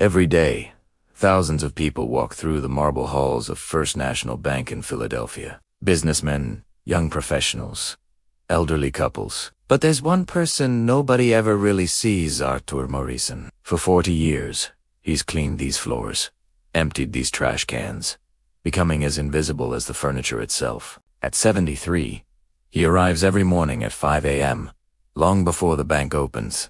Every day, thousands of people walk through the marble halls of First National Bank in Philadelphia. Businessmen, young professionals, elderly couples. But there's one person nobody ever really sees, Arthur Morrison. For 40 years, he's cleaned these floors, emptied these trash cans, becoming as invisible as the furniture itself. At 73, he arrives every morning at 5 a.m., long before the bank opens.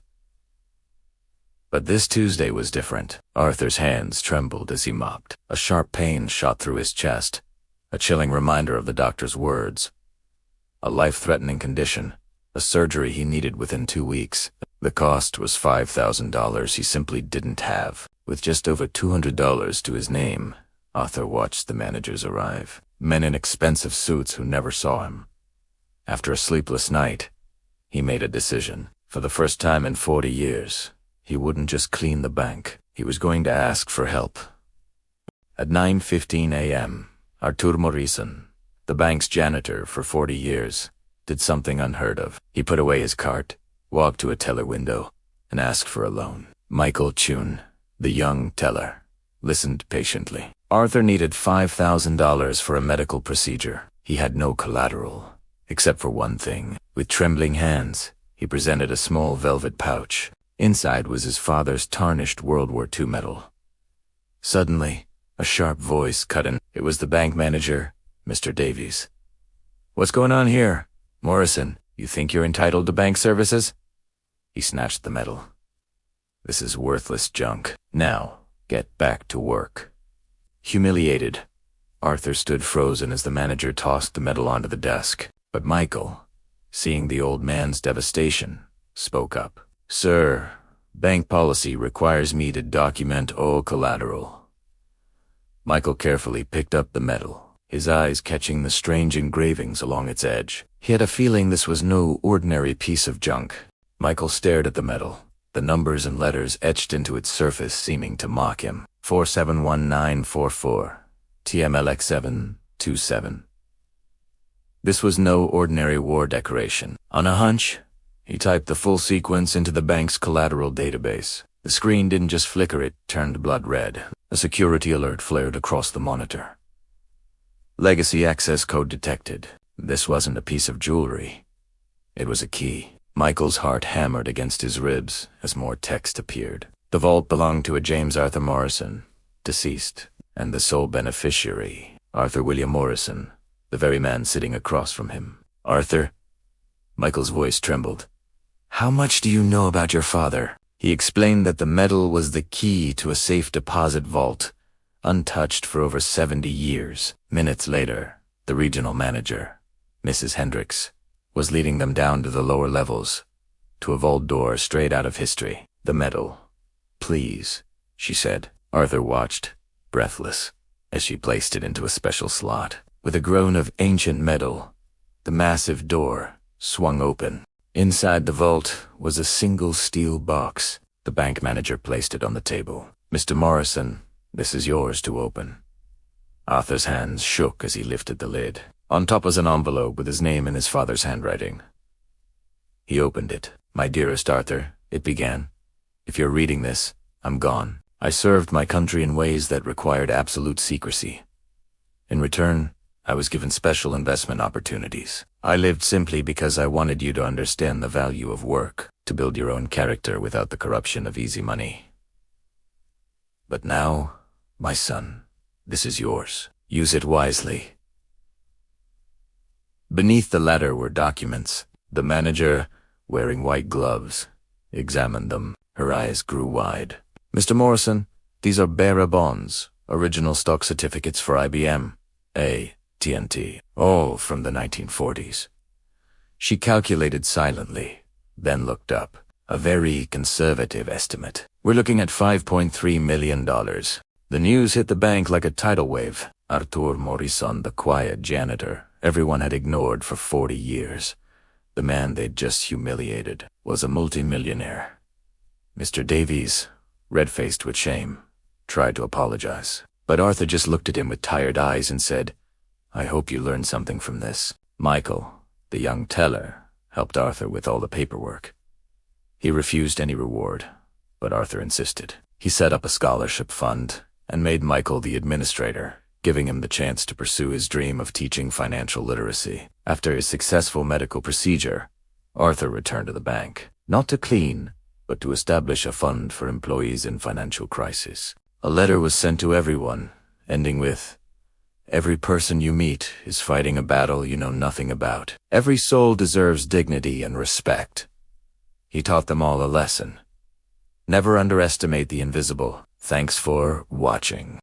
But this Tuesday was different. Arthur's hands trembled as he mopped. A sharp pain shot through his chest, a chilling reminder of the doctor's words. A life-threatening condition, a surgery he needed within 2 weeks. The cost was $5,000 he simply didn't have. With just over $200 to his name, Arthur watched the managers arrive. Men in expensive suits who never saw him. After a sleepless night, he made a decision. For the first time in 40 years, he wouldn't just clean the bank. He was going to ask for help. At 9:15 a.m., Arthur Morrison, the bank's janitor for 40 years, did something unheard of. He put away his cart, walked to a teller window, and asked for a loan. Michael Chun, the young teller, listened patiently. Arthur needed $5,000 for a medical procedure. He had no collateral, except for one thing. With trembling hands, he presented a small velvet pouch. Inside was his father's tarnished World War II medal. Suddenly, a sharp voice cut in. It was the bank manager, Mr. Davies. "What's going on here? Morrison, you think you're entitled to bank services?" He snatched the medal. "This is worthless junk. Now, get back to work." Humiliated, Arthur stood frozen as the manager tossed the medal onto the desk. But Michael, seeing the old man's devastation, spoke up. "Sir, bank policy requires me to document all collateral." Michael carefully picked up the medal, his eyes catching the strange engravings along its edge. He had a feeling this was no ordinary piece of junk. Michael stared at the medal, the numbers and letters etched into its surface seeming to mock him. 471944, TMLX 727. This was no ordinary war decoration. On a hunch, he typed the full sequence into the bank's collateral database. The screen didn't just flicker, it turned blood red. A security alert flared across the monitor. Legacy access code detected. This wasn't a piece of jewelry. It was a key. Michael's heart hammered against his ribs as more text appeared. The vault belonged to a James Arthur Morrison, deceased, and the sole beneficiary, Arthur William Morrison, the very man sitting across from him. "Arthur?" Michael's voice trembled. "How much do you know about your father?" He explained that the medal was the key to a safe deposit vault, untouched for over 70 years. Minutes later, the regional manager, Mrs. Hendricks, was leading them down to the lower levels, to a vault door straight out of history. "The medal, please," she said. Arthur watched, breathless, as she placed it into a special slot. With a groan of ancient metal, the massive door swung open. Inside the vault was a single steel box. The bank manager placed it on the table. "Mr. Morrison, this is yours to open." Arthur's hands shook as he lifted the lid. On top was an envelope with his name in his father's handwriting. He opened it. "My dearest Arthur," it began, "if you're reading this, I'm gone. I served my country in ways that required absolute secrecy. In return, I was given special investment opportunities. I lived simply because I wanted you to understand the value of work, to build your own character without the corruption of easy money. But now, my son, this is yours. Use it wisely." Beneath the letter were documents. The manager, wearing white gloves, examined them. Her eyes grew wide. "Mr. Morrison, these are bearer bonds, original stock certificates for IBM, AT&T, all from the 1940s. She calculated silently, then looked up. "A very conservative estimate. We're looking at $5.3 million. The news hit the bank like a tidal wave. Arthur Morrison, the quiet janitor everyone had ignored for 40 years, the man they'd just humiliated, was a multimillionaire. Mr. Davies, red-faced with shame, tried to apologize. But Arthur just looked at him with tired eyes and said, "I hope you learned something from this." Michael, the young teller, helped Arthur with all the paperwork. He refused any reward, but Arthur insisted. He set up a scholarship fund and made Michael the administrator, giving him the chance to pursue his dream of teaching financial literacy. After his successful medical procedure, Arthur returned to the bank, not to clean, but to establish a fund for employees in financial crisis. A letter was sent to everyone, ending with, "Every person you meet is fighting a battle you know nothing about. Every soul deserves dignity and respect." He taught them all a lesson. Never underestimate the invisible. Thanks for watching.